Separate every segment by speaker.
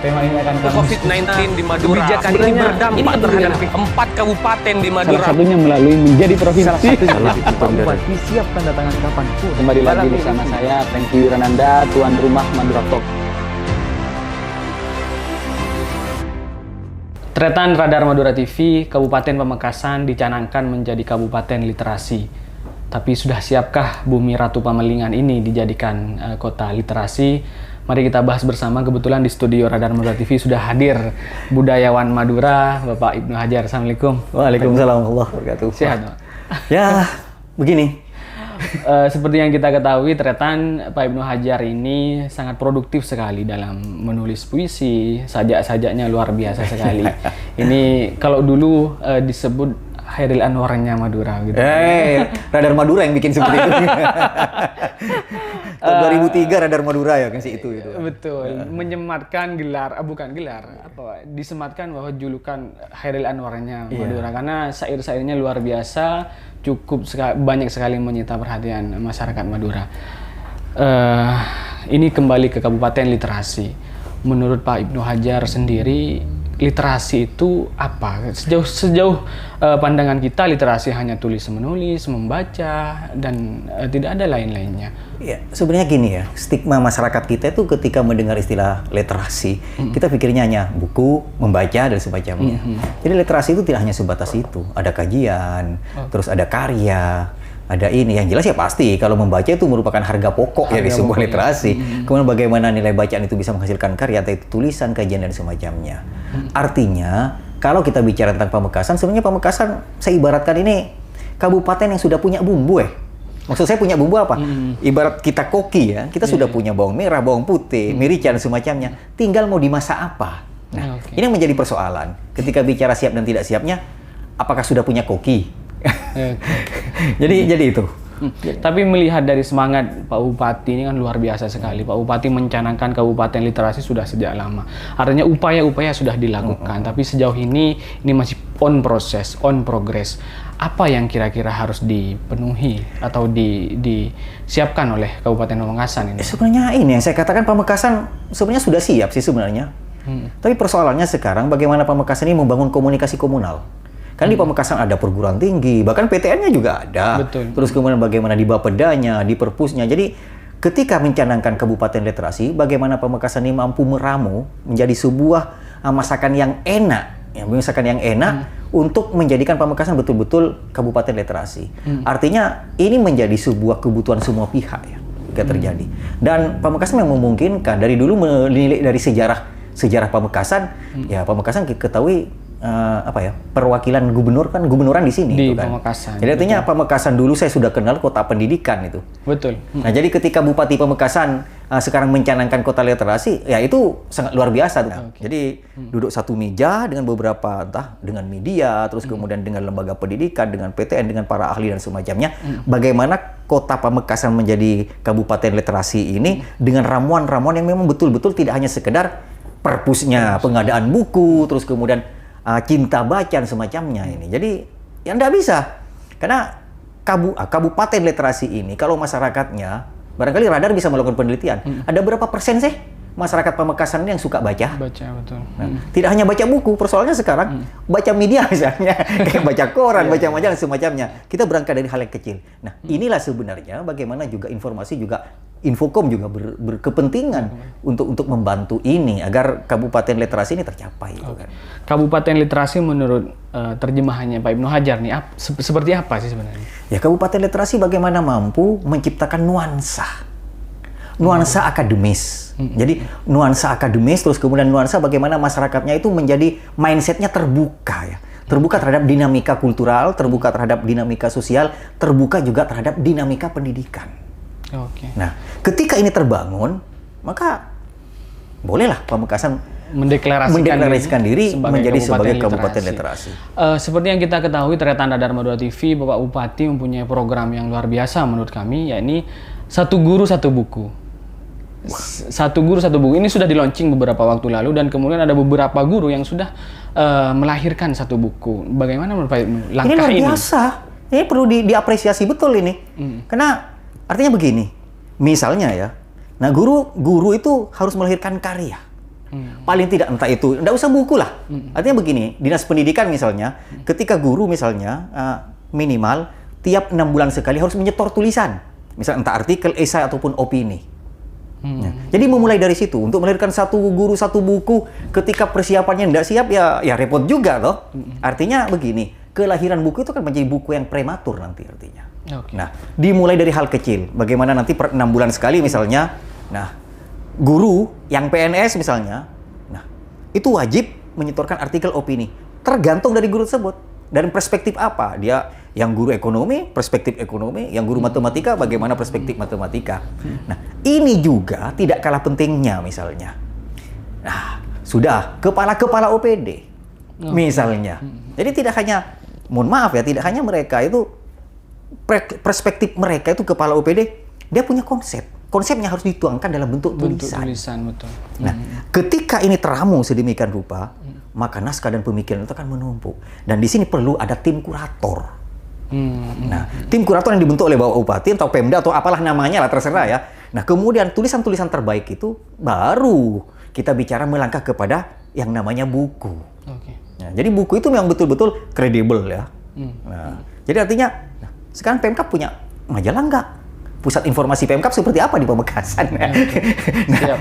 Speaker 1: tema ini akan kami
Speaker 2: COVID-19 di Madura. Kebijakan ini berdampak terhadap 4 kabupaten di Madura.
Speaker 1: salah satunya melalui menjadi provinsi.
Speaker 3: Pak Bupati siap tanda tangan kapan pun.
Speaker 1: Kembali lagi bersama saya, Franky Wirananda, tuan rumah Madura Talk. Tretan Radar Madura TV, Kabupaten Pamekasan dicanangkan menjadi Kabupaten Literasi. Tapi sudah siapkah Bumi Ratu Pamelingan ini dijadikan kota literasi? Mari kita bahas bersama. Kebetulan di studio Radar Madura TV sudah hadir budayawan Madura, Bapak Ibnu Hajar. Assalamualaikum.
Speaker 3: Waalaikumsalam warahmatullahi wabarakatuh.
Speaker 1: Sehat, Pak?
Speaker 3: Ya, begini.
Speaker 1: Seperti yang kita ketahui, Tretan Pak Ibnu Hajar ini sangat produktif sekali dalam menulis puisi, sajak-sajaknya luar biasa sekali. Ini kalau dulu disebut Hairil Anwarnya Madura gitu.
Speaker 3: Radar Madura yang bikin seperti itu. Tahun 2003 Radar Madura ya kan sih itu.
Speaker 1: Betul, menyematkan gelar, bukan gelar, disematkan bahwa julukan Hairil Anwarnya Madura karena syair-syairnya luar biasa, banyak sekali menyita perhatian masyarakat Madura. Ini kembali ke Kabupaten Literasi. Menurut Pak Ibnu Hajar sendiri, literasi itu apa? Sejauh pandangan kita, literasi hanya tulis menulis, membaca, dan tidak ada lain-lainnya.
Speaker 3: Ya, sebenarnya gini ya, stigma masyarakat kita itu ketika mendengar istilah literasi, kita pikirnya hanya buku, membaca, dan semacamnya. Jadi literasi itu tidak hanya sebatas itu. Ada kajian, terus ada karya, ada ini. Yang jelas ya pasti, kalau membaca itu merupakan harga pokok ya di sebuah literasi. Kemudian bagaimana nilai bacaan itu bisa menghasilkan karya, atau itu tulisan, kajian, dan semacamnya. Artinya, kalau kita bicara tentang Pamekasan, sebenarnya Pamekasan saya ibaratkan ini kabupaten yang sudah punya bumbu Maksud saya punya bumbu apa? Ibarat kita koki ya, kita sudah punya bawang merah, bawang putih, merica, dan semacamnya. Tinggal mau dimasak apa? Nah, ini yang menjadi persoalan. Ketika bicara siap dan tidak siapnya, apakah sudah punya koki? Jadi itu.
Speaker 1: Tapi melihat dari semangat Pak Bupati ini kan luar biasa sekali. Pak Bupati mencanangkan Kabupaten Literasi sudah sejak lama. Artinya upaya-upaya sudah dilakukan. Tapi sejauh ini masih on proses, on progress. Apa yang kira-kira harus dipenuhi atau disiapkan oleh Kabupaten Pamekasan ini?
Speaker 3: Sebenarnya ini yang saya katakan, Pamekasan sebenarnya sudah siap sih sebenarnya. Tapi persoalannya sekarang bagaimana Pamekasan ini membangun komunikasi komunal. Kan di Pamekasan ada perguruan tinggi, bahkan PTN-nya juga ada.
Speaker 1: Betul.
Speaker 3: Terus kemudian bagaimana di Bapedanya, di Perpusnya. Jadi ketika mencanangkan Kabupaten Literasi, bagaimana Pamekasan ini mampu meramu menjadi sebuah masakan yang enak, untuk menjadikan Pamekasan betul-betul Kabupaten Literasi. Artinya ini menjadi sebuah kebutuhan semua pihak ya, jika terjadi. Dan Pamekasan yang memungkinkan dari dulu menilai dari sejarah Pamekasan, ya Pamekasan ketahui perwakilan gubernuran di sini
Speaker 1: di
Speaker 3: gitu kan.
Speaker 1: Pamekasan.
Speaker 3: Jadi artinya Pamekasan dulu saya sudah kenal kota pendidikan itu.
Speaker 1: Betul.
Speaker 3: Nah, jadi ketika Bupati Pamekasan sekarang mencanangkan kota literasi, ya itu sangat luar biasa tuh. Jadi duduk satu meja dengan beberapa dengan media, terus kemudian dengan lembaga pendidikan, dengan PTN, dengan para ahli dan semacamnya. Bagaimana kota Pamekasan menjadi kabupaten literasi ini dengan ramuan-ramuan yang memang betul-betul tidak hanya sekedar perpusnya, pengadaan buku, terus kemudian cinta baca dan semacamnya ini. Jadi ya nggak bisa. Karena kabupaten literasi ini, kalau masyarakatnya, barangkali Radar bisa melakukan penelitian. Ada berapa persen sih masyarakat Pamekasan ini yang suka baca?
Speaker 1: Baca, betul.
Speaker 3: Tidak hanya baca buku, persoalannya sekarang baca media misalnya. Kayak baca koran, baca majalah, dan semacamnya. Kita berangkat dari hal yang kecil. Nah, inilah sebenarnya bagaimana juga informasi juga Infokom juga berkepentingan untuk membantu ini agar Kabupaten Literasi ini tercapai. Kan.
Speaker 1: Kabupaten Literasi menurut terjemahannya Pak Ibnu Hajar nih seperti apa sih sebenarnya?
Speaker 3: Ya, Kabupaten Literasi bagaimana mampu menciptakan nuansa akademis. Jadi nuansa akademis, terus kemudian nuansa bagaimana masyarakatnya itu menjadi mindsetnya terbuka ya. Terbuka terhadap dinamika kultural, terbuka terhadap dinamika sosial, terbuka juga terhadap dinamika pendidikan. Nah, ketika ini terbangun, maka bolehlah Pamekasan mendeklarasikan diri menjadi sebagai kabupaten literasi.
Speaker 1: Seperti yang kita ketahui, Tretan Radar Madura TV, Bapak Bupati mempunyai program yang luar biasa menurut kami, yakni Satu Guru Satu Buku. Satu Guru Satu Buku ini sudah di-launching beberapa waktu lalu, dan kemudian ada beberapa guru yang sudah melahirkan satu buku. Bagaimana menurut Pak langkah ini?
Speaker 3: Ini luar biasa. Ini perlu diapresiasi betul ini. Karena artinya begini, misalnya ya, nah guru itu harus melahirkan karya. Paling tidak entah itu, enggak usah buku lah. Artinya begini, dinas pendidikan misalnya, ketika guru misalnya minimal tiap 6 bulan sekali harus menyetor tulisan. Misal entah artikel, esai ataupun opini. Ya. Jadi memulai dari situ, untuk melahirkan satu guru, satu buku, ketika persiapannya tidak siap, ya repot juga toh. Artinya begini, kelahiran buku itu kan menjadi buku yang prematur nanti artinya. Nah, dimulai dari hal kecil. Bagaimana nanti per 6 bulan sekali misalnya, nah, guru yang PNS misalnya, nah, itu wajib menyetorkan artikel opini. Tergantung dari guru tersebut. Dan perspektif apa? Dia yang guru ekonomi, perspektif ekonomi, yang guru matematika, bagaimana perspektif matematika. Nah, ini juga tidak kalah pentingnya misalnya. Nah, sudah kepala-kepala OPD misalnya. Jadi tidak hanya, mohon maaf ya, tidak hanya mereka itu, perspektif mereka itu kepala OPD, dia punya konsep. Konsepnya harus dituangkan dalam bentuk tulisan.
Speaker 1: Betul.
Speaker 3: Nah, ketika ini teramu sedemikian rupa, maka naskah dan pemikiran itu akan menumpuk. Dan di sini perlu ada tim kurator. Nah, tim kurator yang dibentuk oleh Bapak Bupati atau Pemda atau apalah namanya lah, terserah ya. Nah, kemudian tulisan-tulisan terbaik itu baru kita bicara melangkah kepada yang namanya buku. Nah, jadi buku itu memang betul-betul kredibel ya. Nah, jadi artinya, nah, sekarang Pemkab punya majalah nggak? Pusat informasi Pemkab seperti apa di Pamekasan? Nah,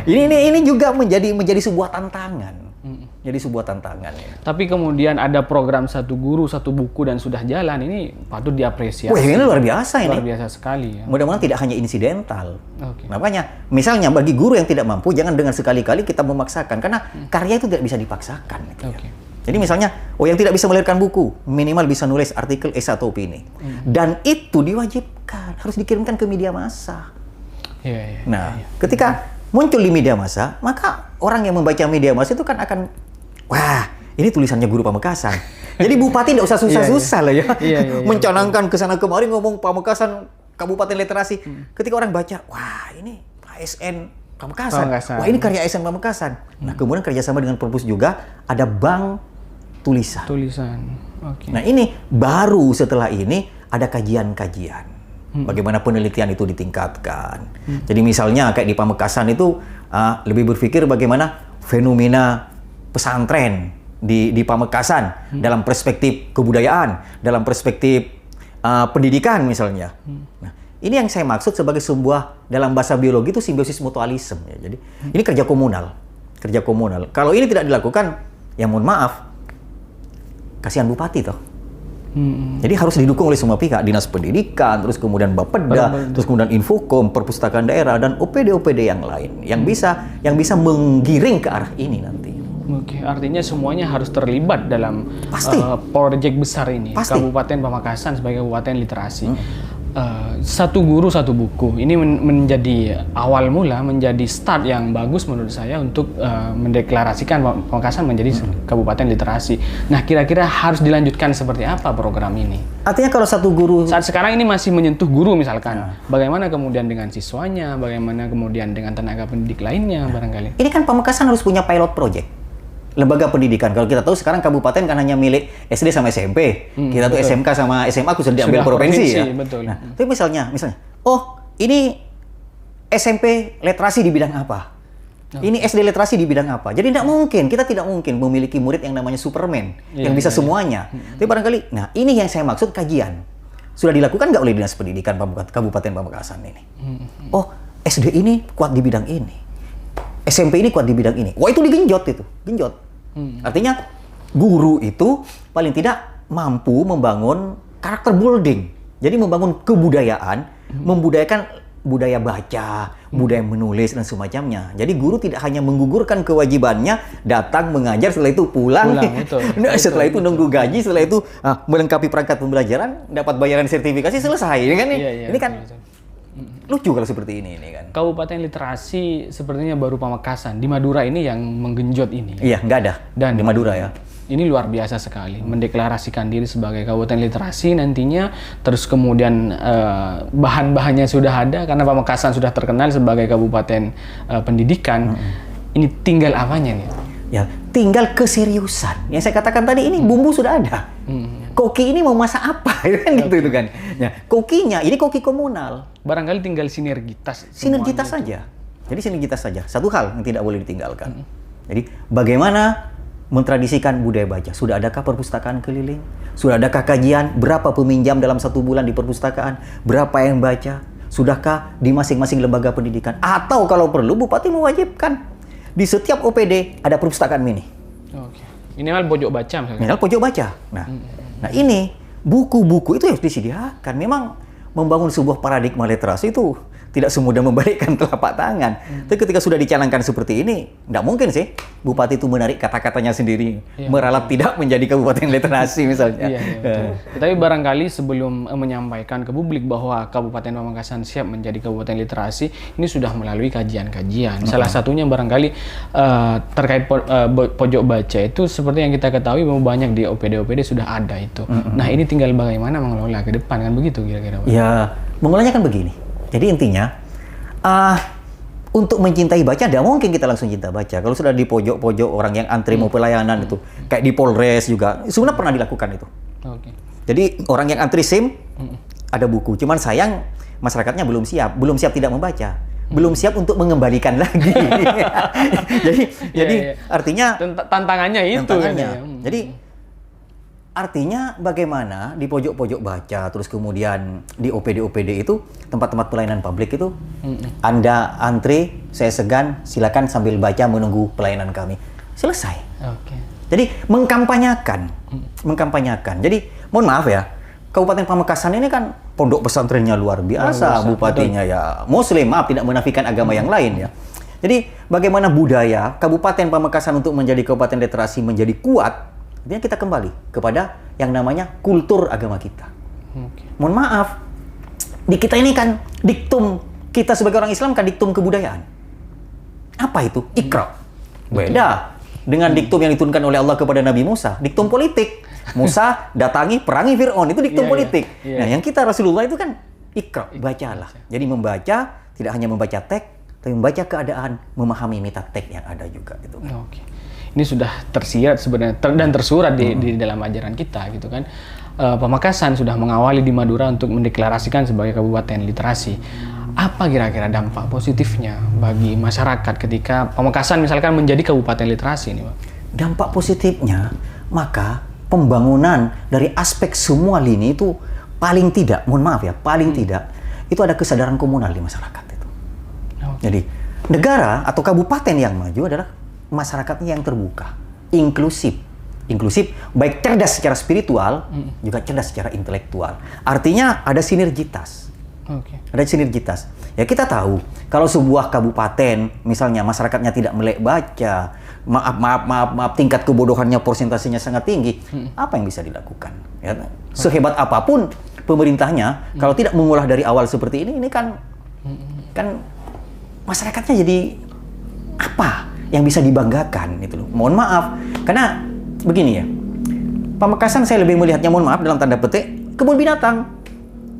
Speaker 3: ini juga menjadi sebuah tantangan. Jadi sebuah tantangan ya.
Speaker 1: Tapi kemudian ada program satu guru, satu buku dan sudah jalan, ini patut diapresiasi.
Speaker 3: Wah, ini luar biasa ini.
Speaker 1: Luar biasa sekali ya.
Speaker 3: Mudah-mudahan tidak hanya insidental. Makanya, misalnya bagi guru yang tidak mampu, jangan dengan sekali-kali kita memaksakan. Karena karya itu tidak bisa dipaksakan. Gitu ya. Jadi misalnya, yang tidak bisa melahirkan buku, minimal bisa nulis artikel, esai atau opini. Dan itu diwajibkan, harus dikirimkan ke media massa. Ketika muncul di media massa, maka orang yang membaca media massa itu kan akan, wah, ini tulisannya guru Pamekasan. Jadi bupati tidak usah susah-susah lah ya. Mencanangkan ke sana kemari ngomong Pamekasan, Kabupaten Literasi. Ketika orang baca, wah, ini ASN Pamekasan. Wah, ini karya ASN Pamekasan. Nah, kemudian kerjasama dengan Perpus juga ada bank tulisan. Nah, ini baru setelah ini ada kajian-kajian. Bagaimana penelitian itu ditingkatkan. Jadi misalnya kayak di Pamekasan itu lebih berpikir bagaimana fenomena pesantren di Pamekasan dalam perspektif kebudayaan, dalam perspektif pendidikan misalnya. Nah, ini yang saya maksud sebagai sebuah, dalam bahasa biologi itu simbiosis mutualisme ya. Jadi ini kerja komunal. Kalau ini tidak dilakukan, ya mohon maaf, kasihan bupati toh. Jadi harus didukung oleh semua pihak, dinas pendidikan, terus kemudian Bapeda, terus kemudian Infokom, perpustakaan daerah, dan OPD-OPD yang lain yang bisa menggiring ke arah ini nanti.
Speaker 1: Artinya semuanya harus terlibat dalam proyek besar ini. Kabupaten Pamekasan sebagai kabupaten literasi. Satu guru satu buku ini menjadi awal mula, menjadi start yang bagus menurut saya untuk mendeklarasikan Pamekasan menjadi kabupaten literasi. Nah, kira-kira harus dilanjutkan seperti apa program ini?
Speaker 3: Artinya kalau satu guru
Speaker 1: saat sekarang ini masih menyentuh guru misalkan, bagaimana kemudian dengan siswanya, bagaimana kemudian dengan tenaga pendidik lainnya barangkali?
Speaker 3: Ini kan Pamekasan harus punya pilot project. Lembaga pendidikan. Kalau kita tahu sekarang kabupaten kan hanya milik SD sama SMP. Kita tuh SMK sama SMA sudah diambil provinsi ya. Nah, tapi misalnya, ini SMP literasi di bidang apa? Ini SD literasi di bidang apa? Jadi kita tidak mungkin memiliki murid yang namanya Superman yang bisa semuanya. Tapi barangkali, nah ini yang saya maksud kajian. Sudah dilakukan nggak oleh Dinas Pendidikan Kabupaten Pamekasan ini? SD ini kuat di bidang ini. SMP ini kuat di bidang ini. Wah, itu digenjot. Artinya guru itu paling tidak mampu membangun karakter building. Jadi membangun kebudayaan, membudayakan budaya baca, budaya menulis dan semacamnya. Jadi guru tidak hanya menggugurkan kewajibannya datang mengajar, setelah itu pulang. Setelah itu nunggu gaji, setelah itu melengkapi perangkat pembelajaran, dapat bayaran sertifikasi, selesai. Ini kan lucu kalau seperti ini kan.
Speaker 1: Kabupaten literasi sepertinya baru Pamekasan. Di Madura ini yang menggenjot ini.
Speaker 3: Iya, nggak ada. Dan di Madura ya.
Speaker 1: Ini luar biasa sekali. Mendeklarasikan diri sebagai kabupaten literasi nantinya. Terus kemudian bahan-bahannya sudah ada. Karena Pamekasan sudah terkenal sebagai kabupaten pendidikan. Ini tinggal apanya nih?
Speaker 3: Ya, tinggal keseriusan. Yang saya katakan tadi, ini bumbu sudah ada. Koki ini mau masak apa? Gitu kan. Ya, kokinya, ini koki komunal.
Speaker 1: Barangkali tinggal sinergitas.
Speaker 3: Sinergitas saja. Jadi sinergitas saja. Satu hal yang tidak boleh ditinggalkan. Jadi bagaimana mentradisikan budaya baca? Sudah adakah perpustakaan keliling? Sudah adakah kajian? Berapa peminjam dalam 1 bulan di perpustakaan? Berapa yang baca? Sudahkah di masing-masing lembaga pendidikan? Atau kalau perlu Bupati mewajibkan di setiap OPD ada perpustakaan mini.
Speaker 1: Oke. Minimal pojok baca misalnya.
Speaker 3: Minimal pojok baca. Nah ini buku-buku itu harus disediakan. Memang membangun sebuah paradigma literasi itu tidak semudah membalikkan telapak tangan. Tapi ketika sudah dicanangkan seperti ini, tidak mungkin sih Bupati itu menarik kata-katanya sendiri, meralat tidak menjadi kabupaten literasi misalnya.
Speaker 1: Tapi barangkali sebelum menyampaikan ke publik bahwa Kabupaten Pamekasan siap menjadi kabupaten literasi, ini sudah melalui kajian-kajian. Salah satunya barangkali terkait pojok baca itu seperti yang kita ketahui bahwa banyak di OPD-OPD sudah ada itu. Nah ini tinggal bagaimana mengelola ke depan, kan begitu kira-kira?
Speaker 3: Ya, mengolahnya kan begini. Jadi intinya, untuk mencintai baca, tidak mungkin kita langsung cinta baca. Kalau sudah di pojok-pojok orang yang antri mau pelayanan itu, kayak di Polres juga, sebenarnya pernah dilakukan itu. Jadi orang yang antri SIM, ada buku. Cuman sayang, masyarakatnya belum siap tidak membaca. Belum siap untuk mengembalikan lagi. jadi artinya
Speaker 1: tantangannya itu.
Speaker 3: Jadi artinya bagaimana di pojok-pojok baca, terus kemudian di OPD-OPD itu, tempat-tempat pelayanan publik itu, Anda antri, saya segan, silakan sambil baca menunggu pelayanan kami. Selesai. Jadi mengkampanyakan. Jadi mohon maaf ya, Kabupaten Pamekasan ini kan pondok pesantrennya luar biasa, bupatinya ya Muslim, maaf tidak menafikan agama yang lain ya. Jadi bagaimana budaya Kabupaten Pamekasan untuk menjadi kabupaten literasi menjadi kuat? Artinya kita kembali kepada yang namanya kultur agama kita. Mohon maaf, di kita ini kan diktum, kita sebagai orang Islam kan diktum kebudayaan. Apa itu? Iqra. Beda dengan diktum yang diturunkan oleh Allah kepada Nabi Musa. Diktum politik. Musa datangi, perangi Fir'aun. Itu diktum politik. Nah, yang kita Rasulullah itu kan Iqra, bacalah. Jadi membaca, tidak hanya membaca teks, tapi membaca keadaan, memahami meta-teks yang ada juga. Gitu.
Speaker 1: Ini sudah tersirat sebenarnya dan tersurat di dalam ajaran kita gitu kan. Pamekasan sudah mengawali di Madura untuk mendeklarasikan sebagai kabupaten literasi. Apa kira-kira dampak positifnya bagi masyarakat ketika Pamekasan misalkan menjadi kabupaten literasi ini, Pak?
Speaker 3: Dampak positifnya, maka pembangunan dari aspek semua lini itu paling tidak, mohon maaf ya, paling tidak itu ada kesadaran komunal di masyarakat itu. Jadi negara atau kabupaten yang maju adalah masyarakatnya yang terbuka, inklusif, baik cerdas secara spiritual, juga cerdas secara intelektual. Artinya ada sinergitas. Ada sinergitas. Ya kita tahu, kalau sebuah kabupaten, misalnya masyarakatnya tidak melek baca, maaf, tingkat kebodohannya persentasenya sangat tinggi, apa yang bisa dilakukan? Ya, sehebat apapun pemerintahnya, kalau tidak mengolah dari awal seperti ini kan masyarakatnya jadi apa yang bisa dibanggakan itu loh. Mohon maaf, karena begini ya, Pamekasan saya lebih melihatnya, mohon maaf dalam tanda petik, kebun binatang.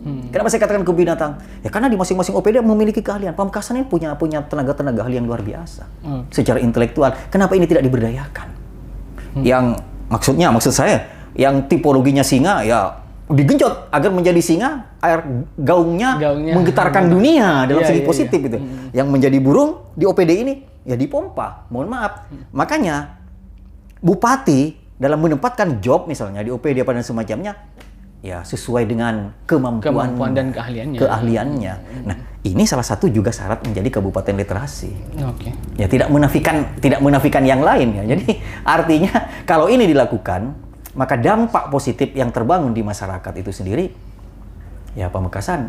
Speaker 3: Kenapa saya katakan kebun binatang? Ya karena di masing-masing OPD memiliki keahlian. Pamekasan ini punya tenaga-tenaga ahli yang luar biasa secara intelektual. Kenapa ini tidak diberdayakan? Yang maksud saya, yang tipologinya singa ya digenjot agar menjadi singa, air gaungnya menggetarkan dunia dalam segi positif itu. Yang menjadi burung di OPD ini ya dipompa. Mohon maaf. Makanya bupati dalam menempatkan job misalnya di OPD dan semacamnya ya sesuai dengan kemampuan
Speaker 1: dan keahliannya.
Speaker 3: Nah, ini salah satu juga syarat menjadi kabupaten literasi. Ya tidak menafikan yang lain ya. Jadi artinya kalau ini dilakukan, maka dampak positif yang terbangun di masyarakat itu sendiri ya Pamekasan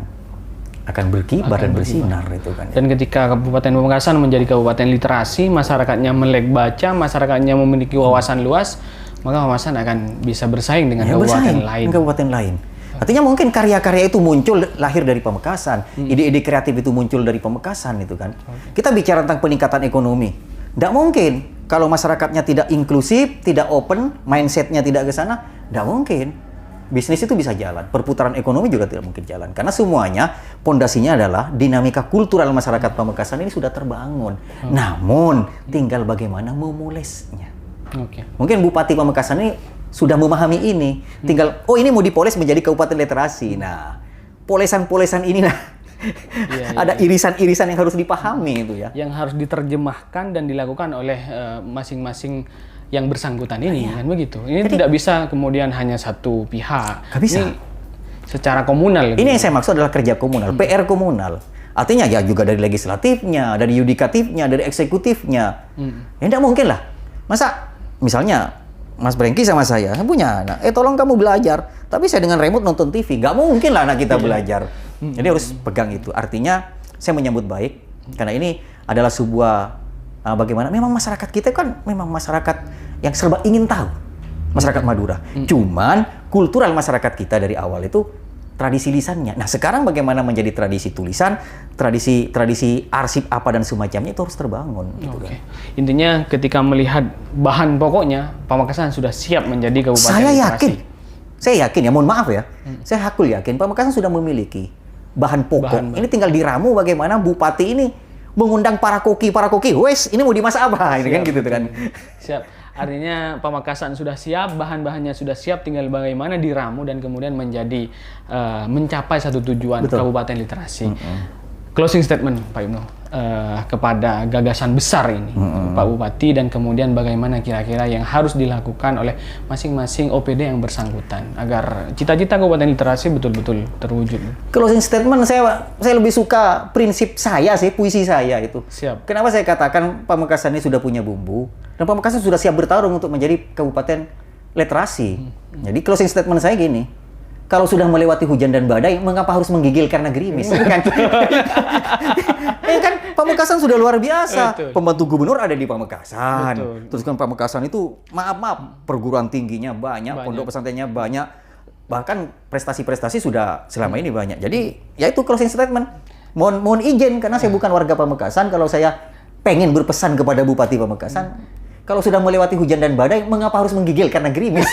Speaker 3: akan berkibar dan bersinar itu kan.
Speaker 1: Dan ketika Kabupaten Pamekasan menjadi kabupaten literasi, masyarakatnya melek baca, masyarakatnya memiliki wawasan luas, maka Pamekasan akan bisa bersaing dengan
Speaker 3: kabupaten lain. Artinya mungkin karya-karya itu muncul lahir dari Pamekasan, ide-ide kreatif itu muncul dari Pamekasan itu kan. Kita bicara tentang peningkatan ekonomi. Tidak mungkin kalau masyarakatnya tidak inklusif, tidak open, mindsetnya tidak ke sana, tidak mungkin. Bisnis itu bisa jalan, perputaran ekonomi juga tidak mungkin jalan. Karena semuanya pondasinya adalah dinamika kultural masyarakat Pamekasan ini sudah terbangun. Namun tinggal bagaimana memulesnya. Mungkin Bupati Pamekasan ini sudah memahami ini. Tinggal, ini mau dipoles menjadi kabupaten literasi. Nah, polesan-polesan inilah
Speaker 1: Iya,
Speaker 3: Ada irisan-irisan yang harus dipahami itu ya.
Speaker 1: yang harus diterjemahkan dan dilakukan oleh masing-masing yang bersangkutan ini, kan begitu. Ini tidak bisa kemudian hanya satu pihak.
Speaker 3: Nggak bisa.
Speaker 1: Ini secara komunal.
Speaker 3: Ini yang saya maksud adalah kerja komunal, PR komunal. Artinya ya juga dari legislatifnya, dari yudikatifnya, dari eksekutifnya. Ya tidak mungkin lah. Masa misalnya Mas Brengki sama saya punya anak, tolong kamu belajar. Tapi saya dengan remote nonton TV, nggak mungkin lah anak kita belajar. Jadi harus pegang itu. Artinya saya menyambut baik, karena ini adalah sebuah bagaimana, memang masyarakat kita kan memang masyarakat yang serba ingin tahu. Masyarakat Madura. Cuman kultural masyarakat kita dari awal itu tradisi lisannya. Nah sekarang bagaimana menjadi tradisi tulisan, tradisi arsip apa dan semacamnya itu harus terbangun. Gitu kan.
Speaker 1: Intinya ketika melihat bahan pokoknya, Pamekasan sudah siap menjadi kabupaten literasi.
Speaker 3: Saya yakin ya, mohon maaf ya, saya hakul yakin Pamekasan sudah memiliki bahan pokok. Ini tinggal diramu bagaimana bupati ini mengundang para koki, wes ini mau dimasak apa? Ini kan gitu kan.
Speaker 1: Siap. Artinya Pamekasan sudah siap, bahan-bahannya sudah siap, tinggal bagaimana diramu dan kemudian menjadi mencapai satu tujuan. Betul. Kabupaten literasi. Closing statement Pak Ibnu kepada gagasan besar ini Pak Bupati, dan kemudian bagaimana kira-kira yang harus dilakukan oleh masing-masing OPD yang bersangkutan agar cita-cita Kabupaten Literasi betul-betul terwujud.
Speaker 3: Closing statement saya lebih suka prinsip saya sih, puisi saya itu.
Speaker 1: Siap.
Speaker 3: Kenapa saya katakan Pamekasan ini sudah punya bumbu dan Pamekasan sudah siap bertarung untuk menjadi Kabupaten Literasi. Jadi closing statement saya gini. Kalau sudah melewati hujan dan badai, mengapa harus menggigil karena gerimis? Kan? Kan Pamekasan sudah luar biasa.
Speaker 1: Betul.
Speaker 3: Pembantu gubernur ada di Pamekasan.
Speaker 1: Betul.
Speaker 3: Terus kan Pamekasan itu, maaf, perguruan tingginya banyak, pondok pesantrennya banyak. Bahkan prestasi-prestasi sudah selama ini banyak. Jadi, ya itu closing statement. Mohon izin, karena saya bukan warga Pamekasan. Kalau saya pengen berpesan kepada Bupati Pamekasan, kalau sudah melewati hujan dan badai, mengapa harus menggigil karena gerimis?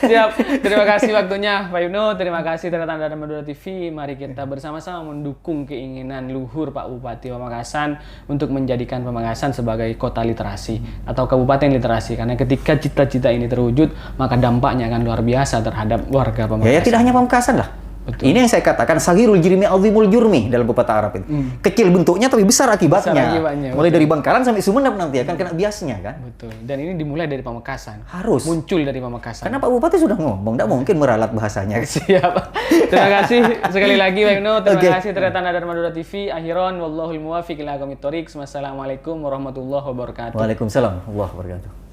Speaker 1: Siap. Terima kasih waktunya Pak Ibnu. Terima kasih teman-teman dari Madura TV. Mari kita bersama-sama mendukung keinginan luhur Pak Bupati Pamekasan untuk menjadikan Pamekasan sebagai kota literasi atau kabupaten literasi. Karena ketika cita-cita ini terwujud, maka dampaknya akan luar biasa terhadap warga Pamekasan.
Speaker 3: Ya tidak hanya Pamekasan lah. Betul. Ini yang saya katakan sagirul jirmi azimul jurmi dalam pepatah Arab itu. Kecil bentuknya tapi besar akibatnya. Mulai dari Bangkalan sampai Sumeneb nanti akan kena biasnya kan.
Speaker 1: Betul. Dan ini dimulai dari Pamekasan.
Speaker 3: Harus.
Speaker 1: Muncul dari Pamekasan.
Speaker 3: Karena Pak Bupati sudah ngomong, tidak mungkin meralat bahasanya.
Speaker 1: Siap. Terima kasih sekali lagi Pak Ibnu. Terima kasih teman-teman dari Madura TV. Akhiron wallahul muwaffiq ila aqwamit thoriq. Wassalamualaikum warahmatullahi wabarakatuh.
Speaker 3: Waalaikumsalam warahmatullahi wabarakatuh.